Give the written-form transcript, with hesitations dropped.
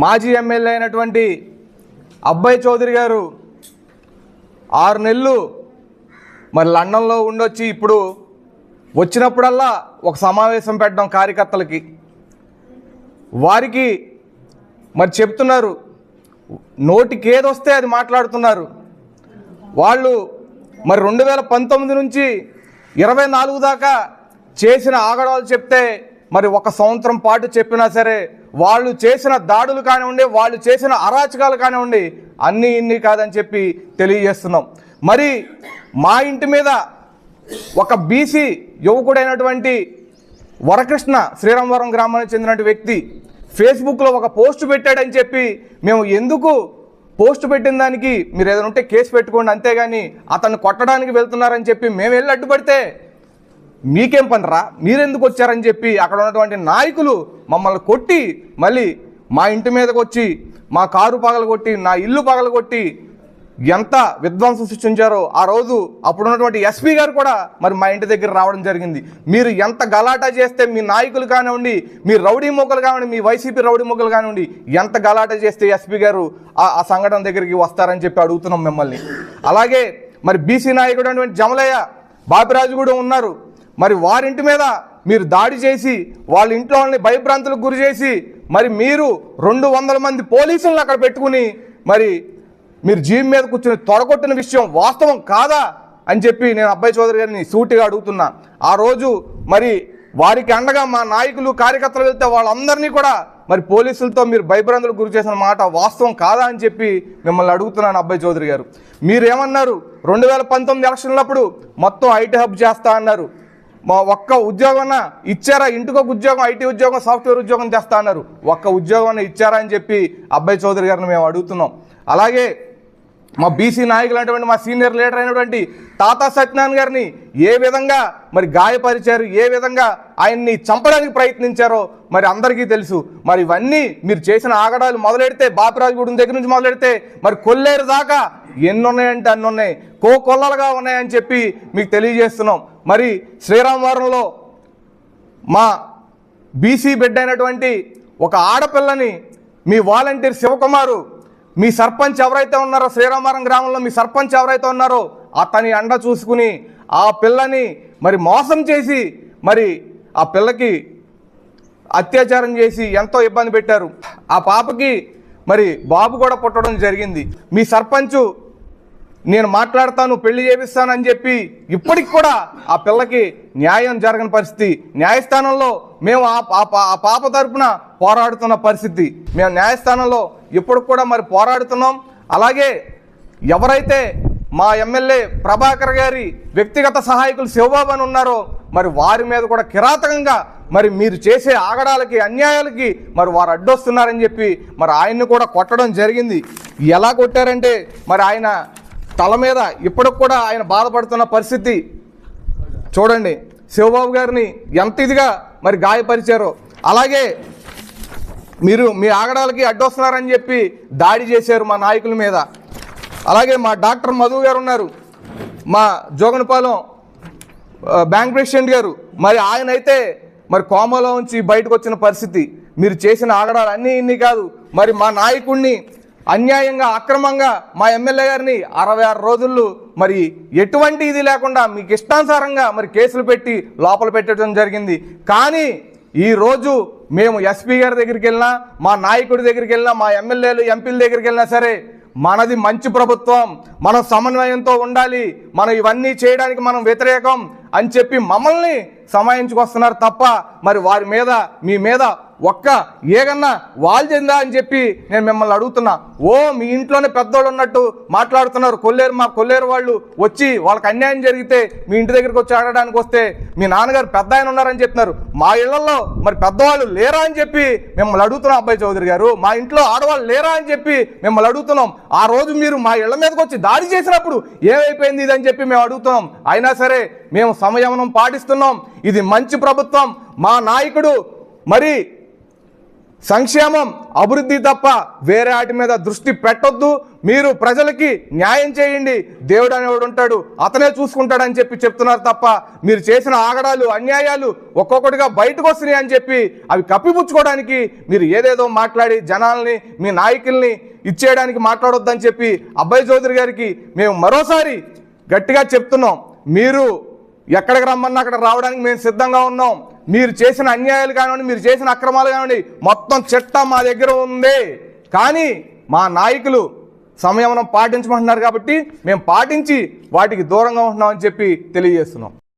మాజీ ఎమ్మెల్యే అయినటువంటి అబ్బాయి చౌదరి గారు 6 నెలలు మరి లండన్లో ఉండొచ్చి ఇప్పుడు వచ్చినప్పుడల్లా ఒక సమావేశం పెట్టడం కార్యకర్తలకి, వారికి మరి చెప్తున్నారు, నోటికి ఏదొస్తే అది మాట్లాడుతున్నారు. వాళ్ళు మరి 2019 నుంచి 24 దాకా చేసిన ఆగడాలు చెప్తే మరి 1 సంవత్సరం పాటు చెప్పినా సరే వాళ్ళు చేసిన దాడులు కానివ్వండి, వాళ్ళు చేసిన అరాచకాలు కానివ్వండి అన్నీ ఇన్ని కాదని చెప్పి తెలియజేస్తున్నాం. మరి మా ఇంటి మీద ఒక బీసీ యువకుడైనటువంటి వరకృష్ణ శ్రీరామవరం గ్రామానికి చెందినటువంటి వ్యక్తి ఫేస్బుక్లో ఒక పోస్ట్ పెట్టాడని చెప్పి మేము ఎందుకు పోస్ట్ పెట్టిన దానికి మీరు ఏదైనా ఉంటే కేసు పెట్టుకోండి, అంతేగాని అతన్ని కొట్టడానికి వెళ్తున్నారని చెప్పి మేము వెళ్ళి అడ్డుపడితే మీకేం పనిరా, మీరెందుకు వచ్చారని చెప్పి అక్కడ ఉన్నటువంటి నాయకులు మమ్మల్ని కొట్టి మళ్ళీ మా ఇంటి మీదకి వచ్చి మా కారు పగలగొట్టి, నా ఇల్లు పగలగొట్టి ఎంత విధ్వంసం సృష్టించారో ఆ రోజు అప్పుడున్నటువంటి ఎస్పీ గారు కూడా మరి మా ఇంటి దగ్గర రావడం జరిగింది. మీరు ఎంత గలాటా చేస్తే మీ నాయకులు కానివ్వండి, మీ రౌడీ మొక్కలు కానివ్వండి, మీ వైసీపీ రౌడీ మొక్కలు కానివ్వండి, ఎంత గలాటా చేస్తే ఎస్పీ గారు ఆ సంఘటన దగ్గరికి వస్తారని చెప్పి అడుగుతున్నాం మిమ్మల్ని. అలాగే మరి బీసీ నాయకుడు అనేటువంటి జమలయ్య బాపిరాజు కూడా ఉన్నారు. మరి వారింటి మీద మీరు దాడి చేసి వాళ్ళ ఇంట్లో వాళ్ళని భయభ్రాంతులకు గురి చేసి మరి మీరు 200 మంది పోలీసులను అక్కడ పెట్టుకుని మరి మీరు జీవి మీద కూర్చొని తొడగొట్టిన విషయం వాస్తవం కాదా అని చెప్పి నేను అబ్బాయి చౌదరి గారిని సూటిగా అడుగుతున్నా. ఆ రోజు మరి వారికి అండగా మా నాయకులు కార్యకర్తలు వెళ్తే వాళ్ళందరినీ కూడా మరి పోలీసులతో మీరు భయభ్రాంతులకు గురి చేసిన మాట వాస్తవం కాదా అని చెప్పి మిమ్మల్ని అడుగుతున్నాను అబ్బాయి చౌదరి గారు. మీరేమన్నారు 2019 ఎలక్షన్లప్పుడు మొత్తం ఐటీ హబ్ చేస్తా అన్నారు. మా ఒక్క ఉద్యోగం ఇచ్చారా? ఇంటికొక ఉద్యోగం, ఐటీ ఉద్యోగం, సాఫ్ట్వేర్ ఉద్యోగం తెస్తా అన్నారు. ఒక్క ఉద్యోగం ఇచ్చారా అని చెప్పి అబ్బాయి చౌదరి గారిని మేము అడుగుతున్నాం. అలాగే మా బీసీ నాయకులు అనేటువంటి మా సీనియర్ లీడర్ అయినటువంటి తాతా సత్యనారాయణ గారిని ఏ విధంగా మరి గాయపరిచారు, ఏ విధంగా ఆయన్ని చంపడానికి ప్రయత్నించారో మరి అందరికీ తెలుసు. మరి ఇవన్నీ మీరు చేసిన ఆగడాలు మొదలెడితే బాపిరాజుగూడెం దగ్గర నుంచి మొదలెడితే మరి కొల్లేరు దాకా ఎన్ని ఉన్నాయంటే అన్ని ఉన్నాయి, కోకొల్లలుగా ఉన్నాయని చెప్పి మీకు తెలియజేస్తున్నాం. మరి శ్రీరామవరంలో మా బీసీ బిడ్డ అయినటువంటి ఒక ఆడపిల్లని మీ వాలంటీర్ శివకుమారు, మీ సర్పంచ్ ఎవరైతే ఉన్నారో శ్రీరామవరం గ్రామంలో మీ సర్పంచ్ ఎవరైతే ఉన్నారో అతని అండ చూసుకుని ఆ పిల్లని మరి మోసం చేసి మరి ఆ పిల్లకి అత్యాచారం చేసి ఎంతో ఇబ్బంది పెట్టారు. ఆ పాపకి మరి బాబు కూడా పుట్టడం జరిగింది. మీ సర్పంచు నేను మాట్లాడతాను, పెళ్లి చేపిస్తానని చెప్పి ఇప్పటికి కూడా ఆ పిల్లకి న్యాయం జరగని పరిస్థితి. న్యాయస్థానంలో మేము ఆ పాప తరపున పోరాడుతున్న పరిస్థితి. మేము న్యాయస్థానంలో ఇప్పటికి కూడా మరి పోరాడుతున్నాం. అలాగే ఎవరైతే మా ఎమ్మెల్యే ప్రభాకర్ గారి వ్యక్తిగత సహాయకులు శివబాబు అని ఉన్నారో మరి వారి మీద కూడా కిరాతకంగా మరి మీరు చేసే ఆగడాలకి, అన్యాయాలకి మరి వారు అడ్డొస్తున్నారని చెప్పి మరి ఆయన్ని కూడా కొట్టడం జరిగింది. ఎలా కొట్టారంటే మరి ఆయన తల మీద ఇప్పటికి కూడా ఆయన బాధపడుతున్న పరిస్థితి చూడండి. శివబాబు గారిని ఎంత ఇదిగా మరి గాయపరిచారో. అలాగే మీరు మీ ఆగడాలకి అడ్డొస్తున్నారని చెప్పి దాడి చేశారు మా నాయకుల మీద. అలాగే మా డాక్టర్ మధు గారు ఉన్నారు, మా జోగనపాలెం బ్యాంక్ ప్రెసిడెంట్ గారు, మరి ఆయన అయితే మరి కోమాలో ఉంచి బయటకు వచ్చిన పరిస్థితి. మీరు చేసిన ఆగడాలు అన్నీ ఇన్ని కాదు, మరి మా నాయకుడిని అన్యాయంగా అక్రమంగా మా ఎమ్మెల్యే గారిని 66 రోజులు మరి ఎటువంటి ఇది లేకుండా మీకు ఇష్టానుసారంగా మరి కేసులు పెట్టి లోపల పెట్టడం జరిగింది. కానీ ఈరోజు మేము ఎస్పీ గారి దగ్గరికి వెళ్ళినా, మా నాయకుడి దగ్గరికి వెళ్ళినా, మా ఎమ్మెల్యేలు ఎంపీల దగ్గరికి వెళ్ళినా సరే మనది మంచి ప్రభుత్వం, మనం సమన్వయంతో ఉండాలి, మనం ఇవన్నీ చేయడానికి మనం వ్యతిరేకం అని చెప్పి మమ్మల్ని సమాయించుకొస్తున్నారు తప్ప మరి వారి మీద మీ మీద ఒక్క ఏగన్నా వాల్చిందా అని చెప్పి నేను మిమ్మల్ని అడుగుతున్నా. ఓ మీ ఇంట్లోనే పెద్దోళ్ళు ఉన్నట్టు మాట్లాడుతున్నారు. మా కొల్లేరు వాళ్ళు వచ్చి వాళ్ళకి అన్యాయం జరిగితే మీ ఇంటి దగ్గరికి వచ్చి ఆడడానికి వస్తే మీ నాన్నగారు పెద్ద ఆయన ఉన్నారని చెప్తున్నారు. మా ఇళ్లలో మరి పెద్దవాళ్ళు లేరా అని చెప్పి మిమ్మల్ని అడుగుతున్నాం అబ్బాయి చౌదరి గారు. మా ఇంట్లో ఆడవాళ్ళు లేరా అని చెప్పి మిమ్మల్ని అడుగుతున్నాం. ఆ రోజు మీరు మా ఇళ్ల మీదకి వచ్చి దాడి చేసినప్పుడు ఏమైపోయింది ఇదని చెప్పి మేము అడుగుతున్నాం. అయినా సరే మేము సంయమనం పాటిస్తున్నాం. ఇది మంచి ప్రభుత్వం. మా నాయకుడు మరి సంక్షేమం, అభివృద్ధి తప్ప వేరే వాటి మీద దృష్టి పెట్టొద్దు. మీరు ప్రజలకి న్యాయం చేయండి, దేవుడు అనేవాడు ఉంటాడు, అతనే చూసుకుంటాడని చెప్తున్నారు తప్ప మీరు చేసిన ఆగడాలు, అన్యాయాలు ఒక్కొక్కటిగా బయటకు వస్తున్నాయి అని చెప్పి అవి కప్పిపుచ్చుకోవడానికి మీరు ఏదేదో మాట్లాడి జనాల్ని, మీ నాయకుల్ని ఇచ్చేయడానికి మాట్లాడొద్దని చెప్పి అబ్బాయి చౌదరి గారికి మేము మరోసారి గట్టిగా చెప్తున్నాం. మీరు ఎక్కడికి రమ్మన్నా అక్కడ రావడానికి మేము సిద్ధంగా ఉన్నాం. మీరు చేసిన అన్యాయాలు కానివ్వండి, మీరు చేసిన అక్రమాలు కానివ్వండి, మొత్తం చట్టం మా దగ్గర ఉంది. కానీ మా నాయకులు సంయమనం పాటించమంటున్నారు కాబట్టి మేము పాటించి వాటికి దూరంగా ఉంటున్నామని చెప్పి తెలియజేస్తున్నాం.